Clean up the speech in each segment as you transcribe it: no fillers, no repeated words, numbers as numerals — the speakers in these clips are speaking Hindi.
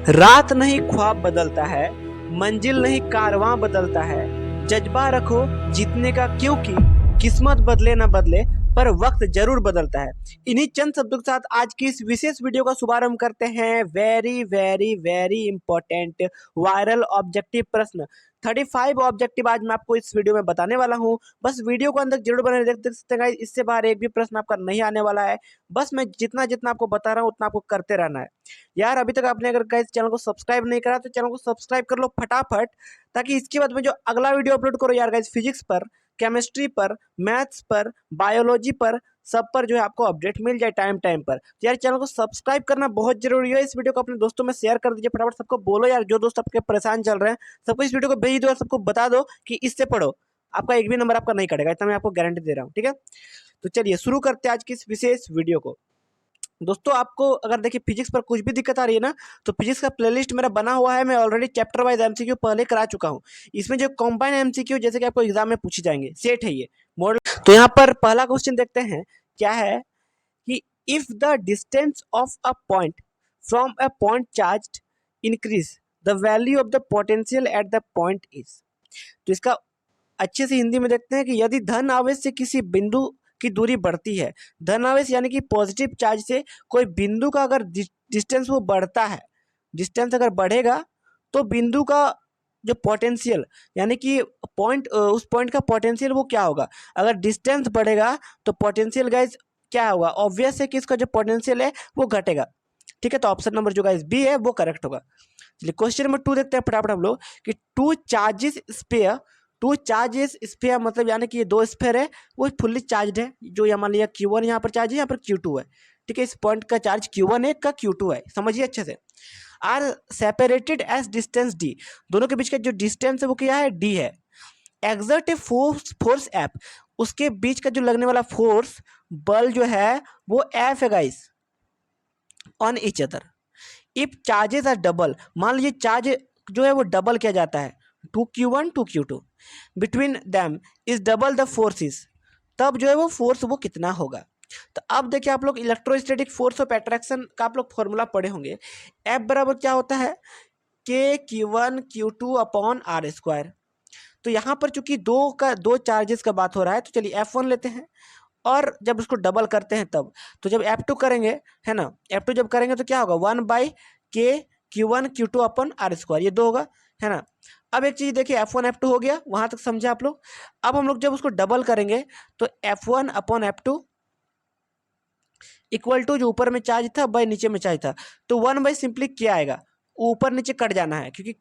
रात नहीं ख्वाब बदलता है, मंजिल नहीं कारवां बदलता है। जज्बा रखो जीतने का, क्योंकि किस्मत बदले ना बदले पर वक्त जरूर बदलता है। इन्हीं चंद शब्दों के साथ आज की इस विशेष वीडियो का शुभारंभ करते हैं। Very very very important viral objective प्रश्न 35 ऑब्जेक्टिव आज मैं आपको इस वीडियो में बताने वाला हूं। बस वीडियो को अंदर जरूर बने देख सकते हैं। इससे बाहर एक भी प्रश्न आपका नहीं आने वाला है। बस मैं जितना जितना आपको बता रहा हूँ उतना आपको करते रहना है। यार अभी तक आपने अगर गाइस चैनल को सब्सक्राइब नहीं करा तो चैनल को सब्सक्राइब कर लो फटाफट, ताकि इसके बाद में जो अगला वीडियो अपलोड करो यार गाइस, फिजिक्स पर, केमिस्ट्री पर, मैथ्स पर, बायोलॉजी पर, सब पर जो है आपको अपडेट मिल जाए टाइम टाइम पर। तो यार चैनल को सब्सक्राइब करना बहुत जरूरी है। इस वीडियो को अपने दोस्तों में शेयर कर दीजिए फटाफट। सबको बोलो यार, जो दोस्त आपके परेशान चल रहे हैं सबको इस वीडियो को भेज दो और सबको बता दो कि इससे पढ़ो, आपका एक भी नंबर आपका नहीं कटेगा, इतना मैं आपको गारंटी दे रहा हूँ। ठीक है, तो चलिए शुरू करते हैं आज की इस विशेष वीडियो को। दोस्तों आपको अगर देखिए फिजिक्स पर कुछ भी दिक्कत आ रही है ना, तो फिजिक्स का प्लेलिस्ट मेरा बना हुआ है। मैं ऑलरेडी चैप्टर वाइज एमसीक्यू पहले करा चुका हूँ। इसमें जो कंबाइन एमसीक्यू जैसे कि आपको एग्जाम में पूछे जाएंगे, सेट है ये मॉडल। तो यहाँ पर पहला क्वेश्चन देखते हैं क्या है कि if the distance of a point from a point charge increase the value of the potential at the point is. तो इसका अच्छे से हिंदी में देखते हैं कि यदि धन आवेश से किसी बिंदु की दूरी बढ़ती है, धन आवेश यानी कि पॉजिटिव चार्ज से कोई बिंदु का अगर डिस्टेंस वो बढ़ता है, डिस्टेंस अगर बढ़ेगा तो बिंदु का जो पोटेंशियल यानी कि पॉइंट, उस पॉइंट का पोटेंशियल वो क्या होगा। अगर डिस्टेंस बढ़ेगा तो पोटेंशियल गाइज क्या होगा, ऑब्वियस है कि इसका जो पोटेंशियल है वो घटेगा। ठीक है, तो ऑप्शन नंबर जो गाइज बी है वो करेक्ट होगा। चलिए क्वेश्चन नंबर 2 देखते हैं फटाफट हम लोग कि टू चार्जेस स्फीयर मतलब यानी कि ये दो स्फीयर है वो फुल्ली चार्ज है। जो ये मान लिया Q1 यहाँ पर चार्ज है, यहाँ पर Q2 है। ठीक है, इस पॉइंट का चार्ज Q1 है, का Q2 है, समझिए अच्छे से। Are separated as distance D, दोनों के बीच का जो डिस्टेंस है वो क्या है, D है। एग्जर्ट ए फोर्स F, उसके बीच का जो लगने वाला फोर्स बल जो है वो F है guys, on each other. If charges are double, मान लीजिए चार्ज जो है वो डबल किया जाता है, 2Q1 2Q2, between them is double the forces, तब जो है वो फोर्स वो कितना होगा। तो अब देखिए आप लोग इलेक्ट्रोस्टैटिक फोर्स ऑफ अट्रैक्शन का आप लोग फॉर्मूला पढ़े होंगे। एफ बराबर क्या होता है, K Q1 Q2 upon are square. तो यहाँ पर चूंकि दो चार्जेस का बात हो रहा है, तो चलिए F1 लेते हैं और जब उसको डबल करते हैं तब, तो जब F2 करेंगे है ना, F2 जब करेंगे तो क्या होगा, 1/K Q1 Q2 upon are square, ये 2 होगा है ना। अब एक चीज देखिए, F1 F2 हो गया, वहां तक समझे आप लोग। अब हम लोग जब उसको डबल करेंगे तो F1 upon F2 equal to जो ऊपर में चार्ज था बाई नीचे में चार्ज था, तो 1 बाई सिंपली क्या आएगा, ऊपर नीचे कट जाना है, क्योंकि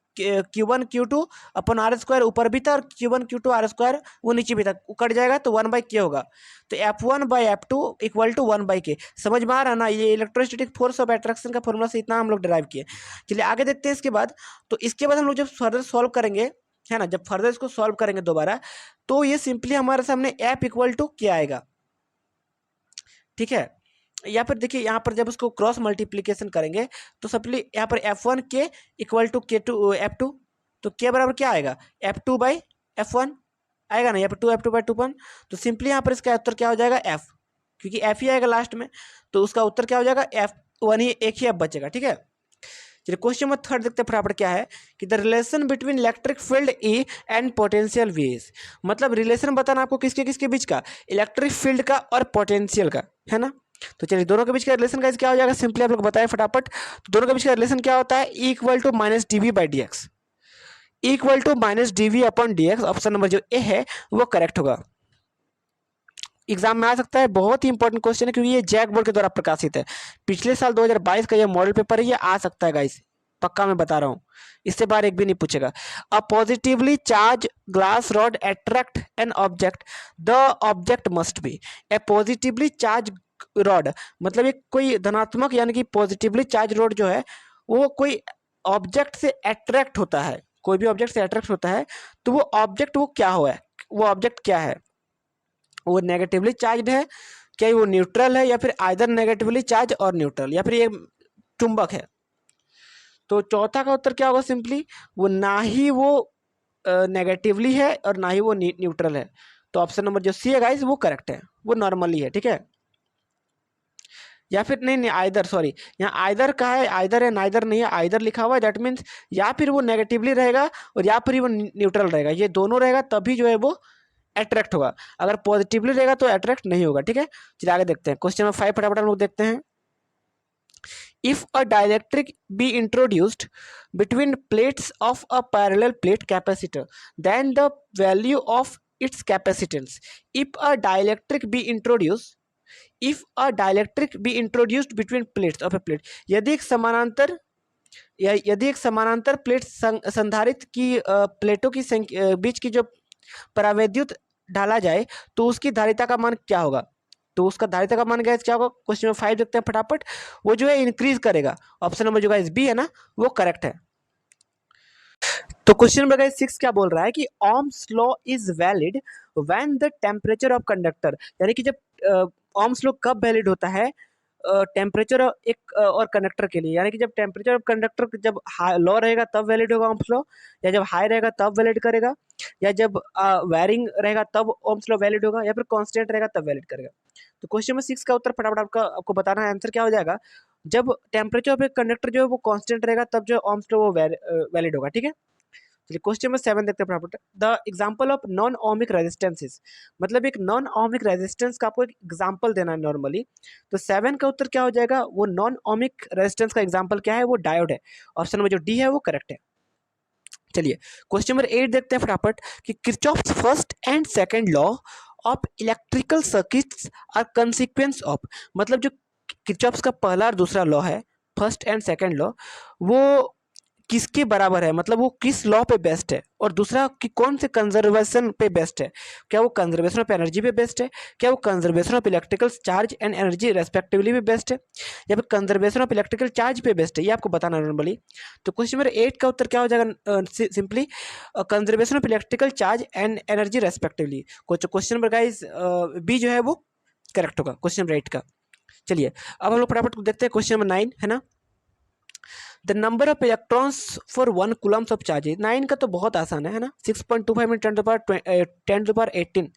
Q1 Q2 upon are square ऊपर भी था और Q1 Q2 आर स्क्वायर वो नीचे भी था, वो कट जाएगा तो 1/K होगा। तो F1/F2 इक्वल टू 1/K। समझ में आ रहा ना, ये इलेक्ट्रोस्टैटिक फोर्स ऑफ अट्रैक्शन का फॉर्मूला से इतना हम लोग ड्राइव किए। चलिए आगे देखते हैं इसके बाद। तो इसके बाद हम लोग जब फर्दर सॉल्व करेंगे है ना, जब फर्दर इसको सॉल्व करेंगे दोबारा, तो ये सिंपली हमारे सामने F इक्वल टू क्या आएगा। ठीक है, या फिर देखिए यहाँ पर जब उसको क्रॉस मल्टीप्लीकेशन करेंगे तो सिंपली यहाँ पर F1K equal to K2 F2, तो K बराबर क्या आएगा, F2/F1 आएगा ना, यहाँ पर 2F2/2 तो सिंपली यहाँ पर इसका उत्तर क्या हो जाएगा, F, क्योंकि F ही आएगा लास्ट में, तो उसका उत्तर क्या हो जाएगा, F1 ही, एक ही F बचेगा। ठीक है, चलिए क्वेश्चन नंबर 3 देखते हैं फटाफट क्या है कि the relation between electric field E and potential V is, मतलब रिलेशन बताना आपको किसके किसके बीच का, इलेक्ट्रिक फील्ड का और पोटेंशियल का, है ना। तो चलिए दोनों के बीच का रिलेशन गाइस क्या हो जाएगा, सिंपली आप लोग बताएं फटाफट। तो दोनों के बीच का रिलेशन क्या होता है, E equal to minus dV/dx, E equal to minus dV/dx। Option number जो ए है वो करेक्ट होगा। एग्जाम में आ सकता है, बहुत ही इंपॉर्टेंट क्वेश्चन है, क्योंकि ये जैक बोर्ड के द्वारा प्रकाशित है। पिछले साल 2022 का ये मॉडल पेपर है, ये आ सकता है गाइस, पक्का मैं बता रहा हूँ, इससे बाहर एक भी नहीं पूछेगा। A positively charge glass rod attract an object, the object must be A positively charge rod, मतलब ये कोई धनात्मक यानी कि पॉजिटिवली चार्ज रॉड जो है वो कोई ऑब्जेक्ट से अट्रैक्ट होता है, कोई भी ऑब्जेक्ट से अट्रैक्ट होता है, तो वो ऑब्जेक्ट वो क्या हो है, वो ऑब्जेक्ट क्या है, वो नेगेटिवली चार्ज है, क्या वो न्यूट्रल है, या फिर आइदर नेगेटिवली चार्ज और न्यूट्रल, या फिर ये चुंबक है। तो चौथा का उत्तर क्या होगा, सिंपली वो ना ही वो नेगेटिवली है और ना ही वो न्यूट्रल है। तो ऑप्शन नंबर जो सी है गाइस वो करेक्ट है, वो नॉर्मली है। ठीक है, या फिर नहीं नहीं आइदर, सॉरी, यहाँ आइदर का है, आइदर है नाइदर नहीं है, आइदर लिखा हुआ है, दैट मीन्स या फिर वो नेगेटिवली रहेगा और या फिर वो न्यूट्रल रहेगा, ये दोनों रहेगा तभी जो है वो अट्रैक्ट होगा। अगर पॉजिटिवली रहेगा तो अट्रैक्ट नहीं होगा। ठीक है, चलिए आगे देखते हैं क्वेश्चन नंबर 5 फटाफट हम लोग देखते हैं। If a dielectric be introduced between plates of a parallel plate capacitor, then the value of its capacitance. If a dielectric be introduced between plates of a plate, यदि एक समानांतर यदि एक समानांतर प्लेट संधारित की प्लेटों की बीच की जो परावैद्युत डाला जाए तो उसकी धारिता का मान क्या होगा। तो उसका धारिता का मान क्या होगा, क्वेश्चन नंबर 5 देखते हैं फटाफट। वो जो है इंक्रीज करेगा, ऑप्शन नंबर जो गाइस बी है ना वो करेक्ट है। तो क्वेश्चन नंबर गाइस 6 क्या बोल रहा है कि Ohm's law is valid when the temperature of conductor, यानी कि जब ओम्स लॉ कब वैलिड होता है टेम्परेचर एक और कंडक्टर के लिए, यानी कि जब टेम्परेचर ऑफ कंडक्टर जब लो रहेगा तब वैलिड होगा ओम्स लॉ, या जब हाई रहेगा तब वैलिड करेगा, या जब वेरिंग रहेगा तब ओम्स लॉ वैलिड होगा, या फिर कांस्टेंट रहेगा तब वैलिड करेगा। तो क्वेश्चन नंबर 6 का उत्तर फटाफट आपको बताना है, आंसर क्या हो जाएगा। जब टेम्परेचर ऑफ एक कंडक्टर जो है वो कांस्टेंट रहेगा तब जो ओम्स लॉ वो वैलिड होगा। ठीक है, चलिए क्वेश्चन नंबर 7 देखते हैं फटाफट। The example of non ohmic resistances, मतलब एक नॉन ओमिक रेजिस्टेंस का आपको एक एग्जांपल देना है नॉर्मली। तो 7 का उत्तर क्या हो जाएगा, वो नॉन ओमिक रेजिस्टेंस का एग्जांपल क्या है, वो डायोड है। ऑप्शन नंबर जो डी है वो करेक्ट है। चलिए क्वेश्चन नंबर 8 देखते हैं फटाफट कि Kirchhoff's first and second law of electrical circuits are consequence of, मतलब जो किरचॉफ्स का पहला और दूसरा लॉ है, फर्स्ट एंड सेकंड लॉ, वो किसके बराबर है, मतलब वो किस लॉ पे बेस्ड है, और दूसरा कि कौन से कंजर्वेशन पे बेस्ड है। क्या वो कंजर्वेशन ऑफ एनर्जी पे बेस्ड है, क्या वो conservation of electrical charge and energy respectively पे बेस्ड है, या फिर कंजर्वेशन ऑफ इलेक्ट्रिकल चार्ज पे बेस्ड है, ये आपको बताना नॉर्मली। तो क्वेश्चन नंबर 8 का उत्तर क्या हो जाएगा, simply conservation of electrical charge and energy respectively. Question number guys B जो है वो करेक्ट होगा क्वेश्चन नंबर 8 का। चलिए अब हम लोग फटाफट देखते हैं क्वेश्चन नंबर 9 है ना। The number of electrons for 1 Coulomb's of charge, 9 का तो बहुत आसान है ना, 6.25 में 10 to the power 18।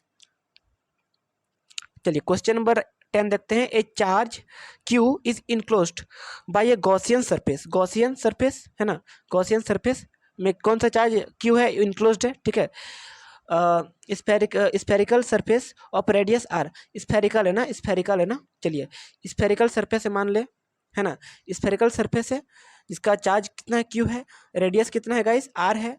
चलिए क्वेश्चन नंबर 10 देखते हैं। ए charge Q is enclosed bye A Gaussian surface, Gaussian surface है ना, गॉसियन सरफेस में कौन सा चार्ज Q है, इनक्लोज्ड है। ठीक है, spherical surface of radius R, spherical है ना, स्फेरिकल है ना। चलिए स्फेरिकल सरफेस है मान ले, है ना, स्फेरिकल सरफेस है, इसका चार्ज कितना है Q है, रेडियस कितना है गाइस R है।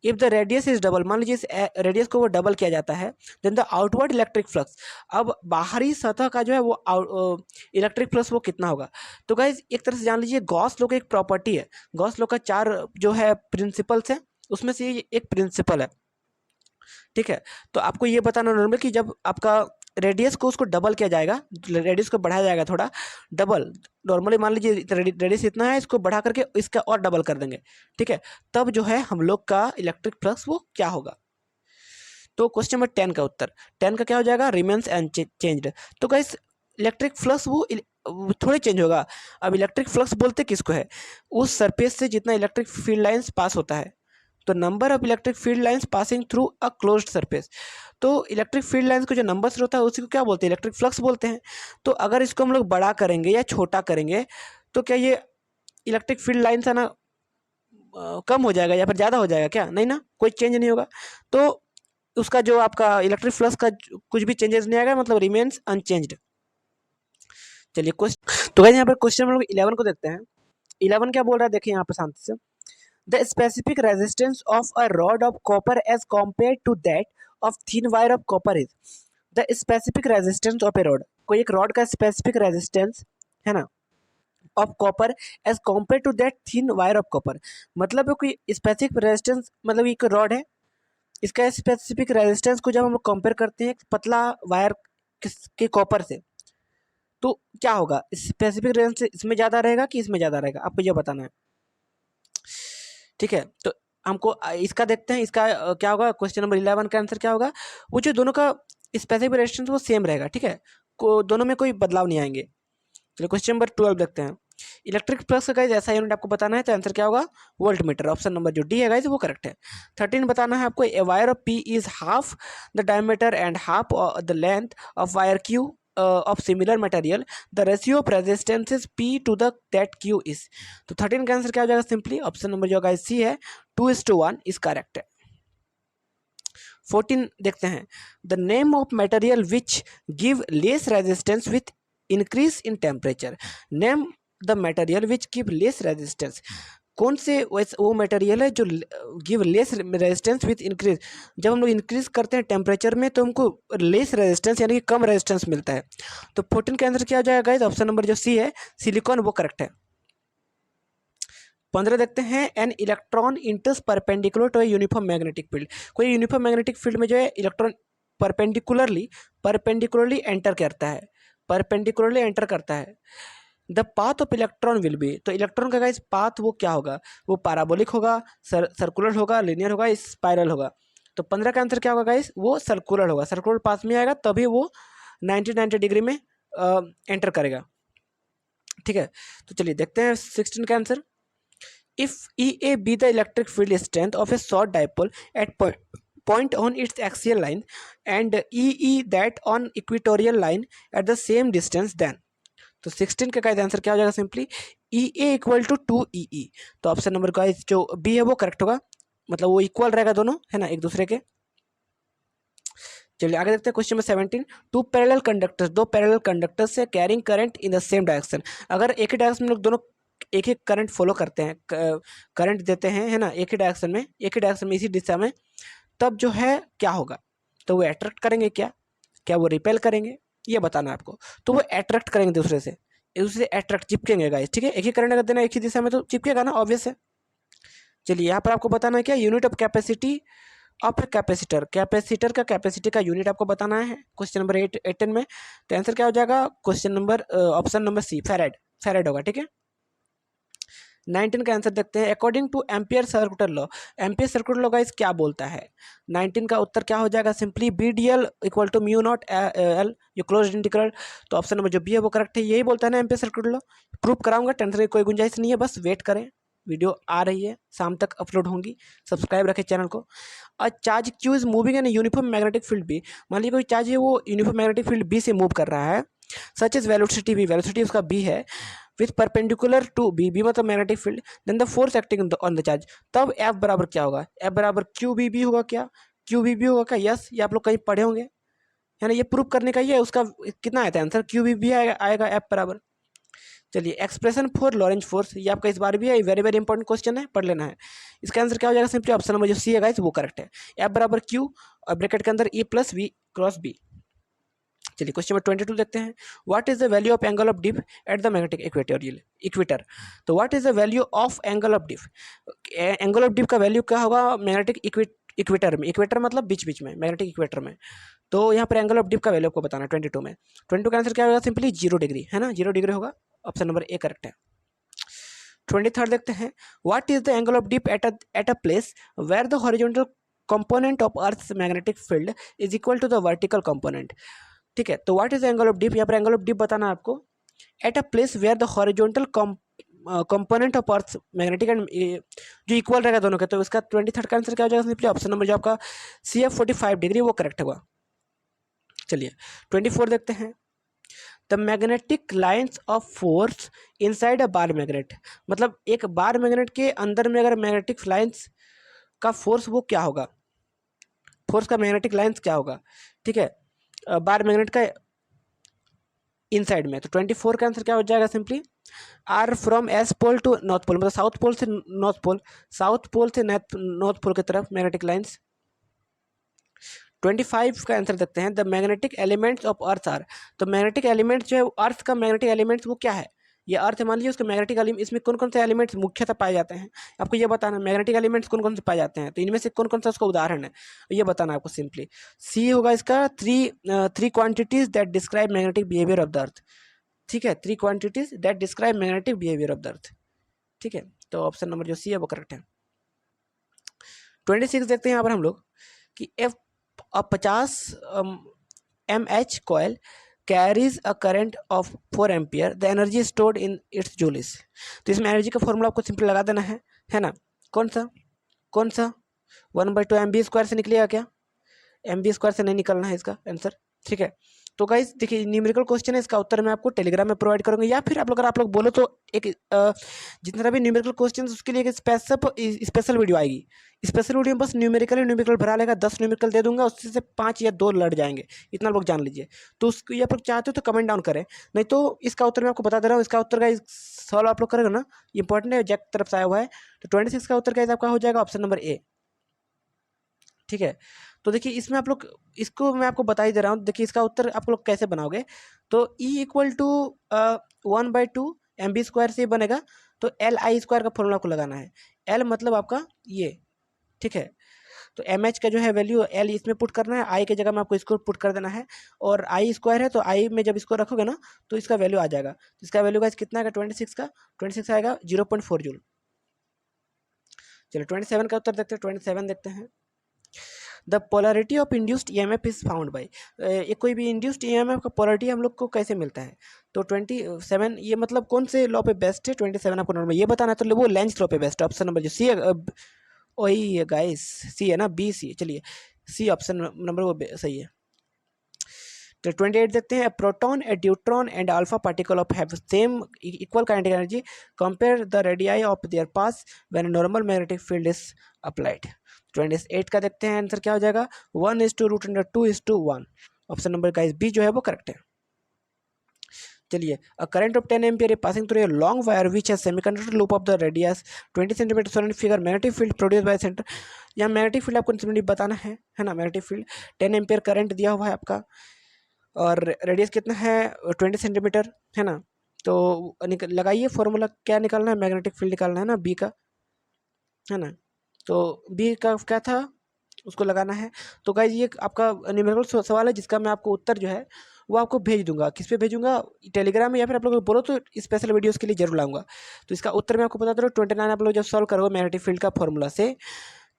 If the radius is double, मान लीजिए इस रेडियस को वो डबल किया जाता है, then the outward electric flux, अब बाहरी सतह का जो है वो इलेक्ट्रिक फ्लक्स वो कितना होगा। तो गाइस एक तरह से जान लीजिए गॉस लॉ का एक प्रॉपर्टी है, गॉस लॉ का 4 जो है प्रिंसिपल्स है, उसमें से ये एक प्रिंसिपल है। ठीक है, तो आपको ये बताना नॉर्मल कि जब आपका रेडियस को उसको डबल किया जाएगा, रेडियस को बढ़ाया जाएगा थोड़ा डबल, नॉर्मली मान लीजिए रेडियस इतना है, इसको बढ़ा करके इसका और डबल कर देंगे। ठीक है, तब जो है हम लोग का इलेक्ट्रिक फ्लक्स वो क्या होगा। तो क्वेश्चन नंबर 10 का उत्तर, 10 का क्या हो जाएगा, रिमेन्स अनचेंज्ड। तो गाइस इलेक्ट्रिक फ्लक्स वो थोड़े चेंज होगा। अब इलेक्ट्रिक फ्लक्स बोलते किसको है, उस सरफेस से जितना इलेक्ट्रिक फील्ड लाइंस पास होता है। तो number of electric field lines passing through a closed surface, तो इलेक्ट्रिक फील्ड लाइंस को जो नंबर्स होता है उसी को क्या बोलते हैं, इलेक्ट्रिक फ्लक्स बोलते हैं। तो अगर इसको हम लोग बड़ा करेंगे या छोटा करेंगे तो क्या ये इलेक्ट्रिक फील्ड लाइंस है ना कम हो जाएगा या फिर ज़्यादा हो जाएगा, क्या नहीं ना, कोई चेंज नहीं होगा। तो उसका जो आपका इलेक्ट्रिक फ्लक्स का कुछ भी चेंजेस नहीं आएगा, मतलब रिमेन्स अनचेंज्ड। चलिए क्वेश्चन, तो गाइस यहाँ पर क्वेश्चन हम लोग 11 को देखते हैं। 11 क्या बोल रहा है, देखिए यहाँ पर शांति से। The specific resistance of a rod of copper as compared to that of thin wire of copper is, the specific resistance of a rod, कोई एक रॉड का specific resistance है ना of copper as compared to that thin wire of copper, मतलब कोई specific resistance, मतलब एक रॉड है, इसका specific resistance को जब हम लोग कंपेयर करते हैं पतला वायर के कॉपर से, तो क्या होगा, स्पेसिफिक रेजिस्टेंस इसमें ज़्यादा रहेगा कि इसमें ज़्यादा रहेगा, आपको ये बताना है। ठीक है, तो हमको इसका देखते हैं, इसका क्या होगा, क्वेश्चन नंबर 11 का आंसर क्या होगा, वो जो दोनों का स्पेसिफिक रेजिस्टेंस वो सेम रहेगा। ठीक है, दोनों में कोई बदलाव नहीं आएंगे। चलिए क्वेश्चन नंबर 12 देखते हैं। इलेक्ट्रिक फ्लक्स का गाइस ऐसा यूनिट आपको बताना है, तो आंसर क्या होगा, वोल्टमीटर। ऑप्शन नंबर जो डी है गाइस वो करेक्ट है। 13 बताना है आपको, a wire of P is half the diameter and half the length of wire Q, of similar material, the ratio of resistances P to the that Q is। तो 13 का आंसर क्या हो जाएगा? सिंपली ऑप्शन नंबर जो गाइस सी है 2:1 इज करेक्ट है। 14 देखते हैं, the name of material which give less resistance with increase in temperature. Name the material which give less resistance, कौन से वो मटेरियल है जो give less resistance with increase. जब हम लोग इंक्रीज करते हैं टेम्परेचर में तो हमको लेस रेजिस्टेंस यानी कि कम रेजिस्टेंस मिलता है। तो 14 का आंसर क्या हो जाएगा गाइस? ऑप्शन नंबर जो सी है सिलिकॉन, वो करेक्ट है। 15 देखते हैं, an electron enters perpendicular to a uniform magnetic field. कोई यूनिफॉर्म मैग्नेटिक फील्ड में जो है इलेक्ट्रॉन परपेंडिकुलरली एंटर करता है, परपेंडिकुलरली एंटर करता है। The path of electron will be, तो इलेक्ट्रॉन का गाइस पाथ वो क्या होगा? वो पैराबोलिक होगा, सर्कुलर होगा, लिनियर होगा, स्पाइरल होगा। तो 15 का आंसर क्या होगा गाइस? वो सर्कुलर होगा, सर्कुलर पाथ में आएगा तभी वो 90 डिग्री में एंटर करेगा। ठीक है, तो चलिए देखते हैं 16 का answer. If EA be the electric field strength of a short dipole at point on its axial line and EE that on equatorial line at the same distance, then तो 16 का गाइस आंसर क्या हो जाएगा? Simply EA equal to 2EE। तो ऑप्शन नंबर गाइस जो बी है वो करेक्ट होगा, मतलब वो इक्वल रहेगा दोनों, है ना, एक दूसरे के। चलिए आगे देखते हैं question number 17। Two parallel conductors, दो पैरेलल कंडक्टर्स से carrying current in the same direction. अगर एक ही डायरेक्शन में लोग दोनों एक ही करंट फॉलो करते हैं, करंट देते हैं, है ना, एक ही डायरेक्शन में इसी दिशा में, तब जो है क्या होगा? तो वो अट्रैक्ट करेंगे क्या वो रिपेल करेंगे, ये बताना है आपको। तो वो अट्रैक्ट करेंगे दूसरे से, एक दूसरे से अट्रैक्ट, चिपकेंगे गाइस। ठीक है, एक ही करंट अगर देना एक ही दिशा में तो चिपकेगा ना, ऑब्वियस है। चलिए यहाँ पर आपको बताना है क्या? Unit of capacity of capacitor, capacitor का कैपेसिटी का यूनिट आपको बताना है क्वेश्चन नंबर 18 में। तो आंसर क्या हो जाएगा? Question number option number C, farad होगा। ठीक है, 19 का आंसर देखते हैं। According to Ampere circular law, Ampere circular law guys क्या बोलता है? 19 का उत्तर क्या हो जाएगा? Simply BDL equal to mu naught L, ये क्लोज इंटीग्रल। तो ऑप्शन नंबर जो बी है वो करेक्ट है, यही बोलता है ना एम्पियर सर्कुलर लॉ। प्रूव कराऊंगा, टेंशन की कोई गुंजाइश नहीं है, बस वेट करें, वीडियो आ रही है, शाम तक अपलोड होंगी। सब्सक्राइब रखें चैनल को। A charge Q is moving in uniform magnetic field B, मान लीजिए कोई चार्ज है वो यूनिफॉर्म मैग्नेटिक फील्ड बी से मूव कर रहा है, such is velocity B, velocity उसका बी है, with perpendicular to B, B मतलब magnetic field, then the force acting on the charge, तब एफ बराबर क्या होगा? एफ बराबर क्यू बी बी होगा क्या? क्यू बी बी होगा क्या? यस, ये आप लोग कहीं पढ़े होंगे, है ना, ये प्रूव करने का ही है। उसका कितना आया था आंसर? क्यू बी बी आएगा एफ बराबर। चलिए, एक्सप्रेशन फॉर लॉरेंज फोर्स, ये आपका इस बार भी है, वेरी वेरी इंपॉर्टेंट क्वेश्चन है, पढ़ लेना है। इसका आंसर क्या हो जाएगा? सिंपली ऑप्शन नंबर जो सी है गाइस वो करेक्ट है। एफ बराबर क्यू और ब्रैकेट के अंदर E plus V cross B. चलिए क्वेश्चन नंबर 22 देखते हैं। What is the value of angle of dip at the magnetic equator. तो what is the value of angle of dip, angle of dip का वैल्यू क्या होगा मैग्नेटिक इक्वेटर में? इक्वेटर मतलब बीच बीच में, मैग्नेटिक इक्वेटर में। तो यहाँ पर एंगल ऑफ डिप का वैल्यू आपको बताना है 22 में। 22 का आंसर क्या होगा? सिंपली 0 डिग्री, है ना, 0 डिग्री होगा, ऑप्शन नंबर ए करेक्ट है। 23 देखते हैं। What is the angle of dip at a place where the horizontal component of Earth's magnetic field is equal to the vertical component. ठीक है, तो what is the angle of dip, यहाँ पर एंगल ऑफ डिप बताना है आपको। At a place where the horizontal component of Earth magnetic and जो इक्वल रहेगा दोनों के, तो इसका 23 का आंसर क्या हो जाएगा? सिंपली ऑप्शन नंबर जो आपका CF 45 डिग्री वो करेक्ट होगा। चलिए 24 देखते हैं। The magnetic lines of force inside a bar magnet, मतलब एक बार मैग्नेट के अंदर में अगर मैग्नेटिक लाइन्स का फोर्स वो क्या होगा? फोर्स का मैग्नेटिक लाइन्स क्या होगा? ठीक है, बार मैग्नेट का इनसाइड में। तो 24 का आंसर क्या हो जाएगा? Simply are from S pole to north pole, मतलब साउथ पोल से नॉर्थ पोल, साउथ पोल से नॉर्थ पोल की तरफ मैग्नेटिक लाइन्स। 25 का आंसर देखते हैं। The magnetic elements of Earth are, तो मैग्नेटिक एलिमेंट्स जो है अर्थ का मैग्नेटिक एलिमेंट्स वो क्या है? ये अर्थ मान लीजिए, उसके मैग्नेटिक एलिमेंट, इसमें कौन कौन से एलिमेंट्स मुख्यतः पाए जाते हैं आपको ये बताना है। मैग्नेटिक एलिमेंट्स कौन कौन से पाए जाते हैं, तो इनमें से कौन कौन सा उसका उदाहरण है ये बताना है आपको। सिंपली सी होगा इसका, three quantities that describe magnetic behaviour of the earth. ठीक है, 3 quantities that describe magnetic behaviour of the earth. ठीक है, तो ऑप्शन नंबर जो सी है वो करेक्ट है। 26 देखते हैं यहाँ पर हम लोग कि if 50 mH coil carries a current of 4 ampere, the energy stored in its joules. तो इसमें एनर्जी का फॉर्मूला आपको सिंपल लगा देना है ना। कौन सा 1/2 mv² से निकलेगा क्या? mv² से नहीं निकलना है इसका आंसर। ठीक है, तो गाइस देखिए न्यूमेरिकल क्वेश्चन है, इसका उत्तर मैं आपको टेलीग्राम में प्रोवाइड करूंगा, या फिर अगर आप लोग बोलो तो एक जितना भी न्यूमेरिकल क्वेश्चन उसके लिए एक स्पेशल वीडियो आएगी। स्पेशल वीडियो में बस न्यूमेरिकल भरा लेगा, 10 न्यूमेरिकल दे दूंगा, उससे से 5 या 2 लड़ जाएंगे, इतना लोग जान लीजिए। तो उसको ये आप लोग चाहते हो तो कमेंट डाउन करें, नहीं तो इसका उत्तर मैं आपको बता दे रहा हूँ। इसका उत्तर गाइस सॉल्व आप लोग करेगा ना, इंपॉर्टेंट है, जैक तरफ से आया हुआ है। तो 26 का उत्तर गाइस आपका हो जाएगा ऑप्शन नंबर ए। ठीक है, तो देखिए इसमें आप लोग, इसको मैं आपको बता ही दे रहा हूँ। देखिए इसका उत्तर आप लोग कैसे बनाओगे, तो E इक्वल टू 1/2 MB² से बनेगा। तो LI² का फॉर्मूला को लगाना है। L मतलब आपका ये, ठीक है। तो MH का जो है वैल्यू L इसमें पुट करना है, I के जगह में आपको इसको पुट कर देना है, और I² है तो I में जब इसको रखोगे ना तो इसका वैल्यू आ जाएगा। तो इसका वैल्यू का कितना आएगा 26 का, 26 आएगा 0.4 जूल। चलो 27 का उत्तर देखते हैं। 27 देखते हैं। The polarity of induced EMF is found by, ये कोई भी इंड्यूस्ड EMF का पोलरिटी हम लोग को कैसे मिलता है। तो 27 ये मतलब कौन से लॉ पे बेस्ट है। 27 आपको नॉर्मल ये बताना है, तो वो लेंज लॉ पे बेस्ट है। ऑप्शन नंबर जो सी है, वही है गाइस, सी है ना, बी सी, चलिए सी ऑप्शन नंबर वो सही है। तो 28 देखते हैं। Proton, A deuteron and alpha particle of have same equal kinetic energy, compare the radii of their pass when normal magnetic field is applied. 28 का देखते हैं आंसर क्या हो जाएगा, 1:√2:1। ऑप्शन नंबर गाइस बी जो है वो करेक्ट है। चलिए, a current of 10 ampere is passing through a long wire which has semiconductor loop of the radius 20 cm solid figure magnetic field produced by center। यहाँ मैग्नेटिक फील्ड आपको सिंपली बताना है ना। मैग्नेटिक फील्ड 10 एम्पियर करंट दिया हुआ है आपका, और रेडियस कितना है 20 सेंटीमीटर, है ना। तो लगाइए फॉर्मूला, क्या निकालना है, मैग्नेटिक फील्ड निकालना है ना बी का, है ना। तो बी का क्या था उसको लगाना है। तो गाइज ये आपका न्यूमेरिकल सवाल है, जिसका मैं आपको उत्तर जो है वो आपको भेज दूंगा। किस पे भेजूंगा, टेलीग्राम में, या फिर आप लोग बोलो तो स्पेशल वीडियोस के लिए जरूर लाऊंगा। तो इसका उत्तर मैं आपको बता दे रहा हूँ। 29 आप लोग जब सॉल्व करोगे मैग्नेटिक फील्ड का फॉर्मूला से,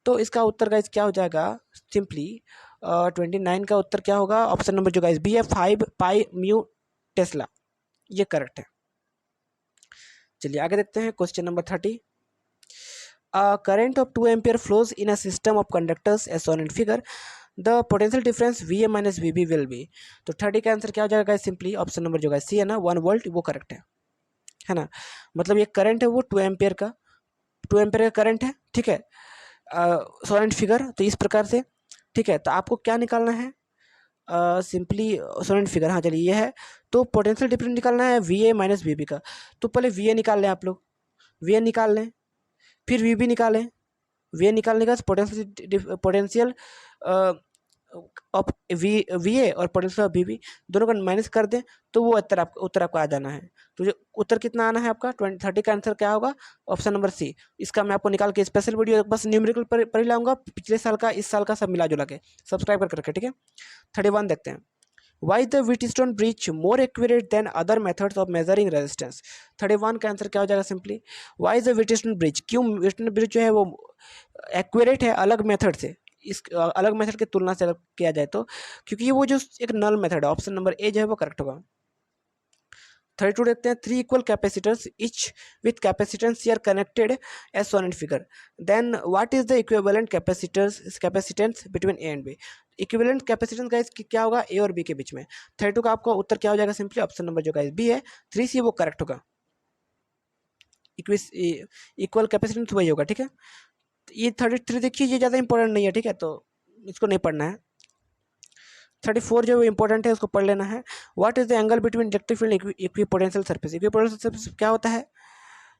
तो इसका उत्तर गाइज क्या हो जाएगा, सिंपली 29 का उत्तर क्या होगा, ऑप्शन नंबर जो गाइज बी है, 5 पाई म्यू टेस्ला, ये करेक्ट है। चलिए आगे देखते हैं question number 30। Current of 2 ampere flows in a system of conductors as shown in figure, the potential difference VA minus VB will be. तो 30 का आंसर क्या हो जाएगा, सिंपली ऑप्शन नंबर जो है सी है ना, 1 वोल्ट, वो करेक्ट है ना। मतलब ये करंट है वो 2 एम्पियर का, 2 एम्पियर का करंट है, ठीक है, शोन फिगर, तो इस प्रकार से, ठीक है। तो आपको क्या निकालना है, सिंपली शोन फिगर, हाँ चलिए ये है। तो पोटेंशियल डिफरेंस निकालना है VA माइनस VB का। तो पहले VA निकाल लें आप लोग, VA निकाल लें, फिर VB निकालें। VA निकालने का पोटेंशियल ऑफ VA और पोटेंशियल ऑफ VB दोनों का माइनस कर दें, तो वो उत्तर आपको आ जाना है। तो जो उत्तर कितना आना है आपका 30 का आंसर क्या होगा, ऑप्शन नंबर सी। इसका मैं आपको निकाल के स्पेशल वीडियो बस न्यूमेरिकल पर ही लाऊंगा, पिछले साल का इस साल का सब मिला जुला के, सब्सक्राइब करके रखें, ठीक है। 31 देखते हैं। Why is the Wheatstone bridge more accurate than other methods of measuring resistance? 31 का आंसर क्या हो जाएगा, simply Why is the Wheatstone bridge, क्यों Wheatstone bridge जो है वो एक्यूरेट है अलग मेथड से, इस अलग मेथड की तुलना से अगर किया जाए तो, क्योंकि वो जो एक नल मेथड है। ऑप्शन नंबर ए जो है वो करेक्ट होगा। 32 देखते हैं। 3 equal capacitors each with capacitance are connected as shown in figure, then what is the equivalent capacitance between A and B. Equivalent capacitance guys क्या होगा, ए और बी के बीच में। 32 का आपका उत्तर क्या हो जाएगा, सिंपली ऑप्शन नंबर जो गाइस बी है 3C, वो करेक्ट होगा। इक्वल कैपेसिटेंस वही होगा, ठीक है। ये 33 देखिए, ये ज़्यादा इंपॉर्टेंट नहीं है, ठीक है, तो इसको नहीं पढ़ना है। 34 जो इंपॉर्टेंट है उसको पढ़ लेना है। What is the angle between electric field equipotential surface. Equipotential surface क्या होता है,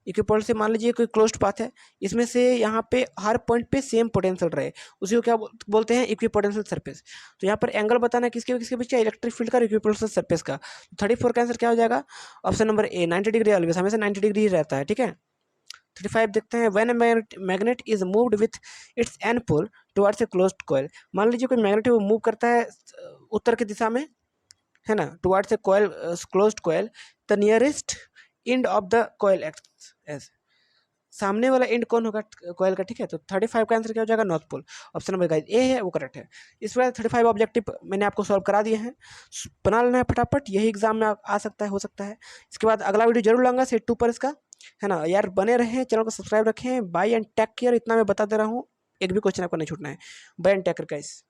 इक्विपोटेंशियल से मान लीजिए कोई क्लोज्ड पाथ है, इसमें से यहाँ पे हर पॉइंट पे सेम पोटेंशियल रहे, उसी को क्या बोलते हैं, इक्विपोटेंशियल सरफेस। तो यहाँ पर एंगल बताना है किसके बीच, इलेक्ट्रिक फील्ड का, इक्विपोटेंशियल सरफेस का। 34 का आंसर क्या हो जाएगा, ऑप्शन नंबर ए, 90 डिग्री ऑलवेज, हमेशा 90 डिग्री रहता है, ठीक है। 35 देखते हैं। When magnet is moved with its N pole towards a closed coil. मान लीजिए कोई मैग्नेट वो मूव करता है उत्तर की दिशा में, है ना, towards a coil, closed coil, the nearest end of the coil acts as, सामने वाला एंड कौन होगा कॉइल का, ठीक है। तो 35 का आंसर क्या हो जाएगा, north pole. Option number guys A है वो करेक्ट है। इस प्रकार 35 ऑब्जेक्टिव मैंने आपको सॉल्व करा दिए हैं, बना लेना है फटाफट, यही एग्जाम में आ सकता है, हो सकता है। इसके बाद अगला वीडियो जरूर लाऊंगा सेट 2 पर इसका, है ना यार। बने रहें, चैनल को सब्सक्राइब रखें। बाय एंड टेक केयर, इतना मैं बता दे रहा हूँ, एक भी क्वेश्चन आपको नहीं छूटना है। Bye and take care guys.